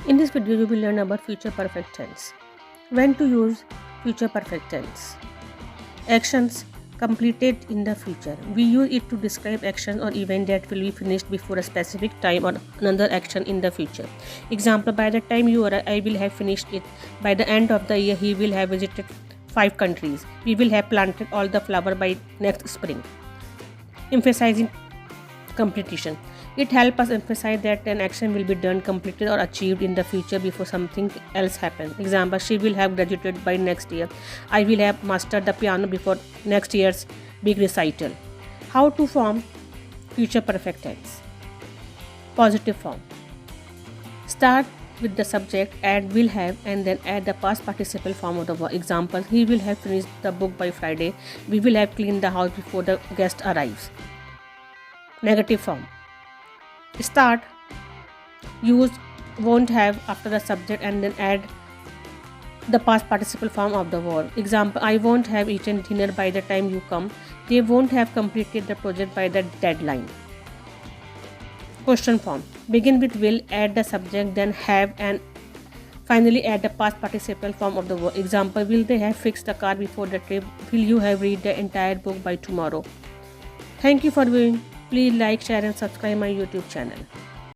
In this video, you will learn about future perfect tense. When to use future perfect tense. Actions completed in the future. We use it to describe action or event that will be finished before a specific time or another action in the future. Example, by the time you arrive, I will have finished it. By the end of the year, he will have visited 5 countries. We will have planted all the flower by next spring. Emphasizing completion. It helps us emphasize that an action will be done, completed, or achieved in the future before something else happens. Example, she will have graduated by next year. I will have mastered the piano before next year's big recital. How to form future perfect tense? Positive form. Start with the subject, add will have, and then add the past participle form of the verb. Example, he will have finished the book by Friday. We will have cleaned the house before the guest arrives. Negative form. Start, use won't have after the subject and then add the past participle form of the verb. Example, I won't have eaten dinner by the time you come. They won't have completed the project by the deadline. Question form. Begin with will, add the subject, then have, and finally add the past participle form of the verb. Example, will they have fixed the car before the trip? Will you have read the entire book by tomorrow? Thank you for viewing. Please like, share and subscribe my YouTube channel.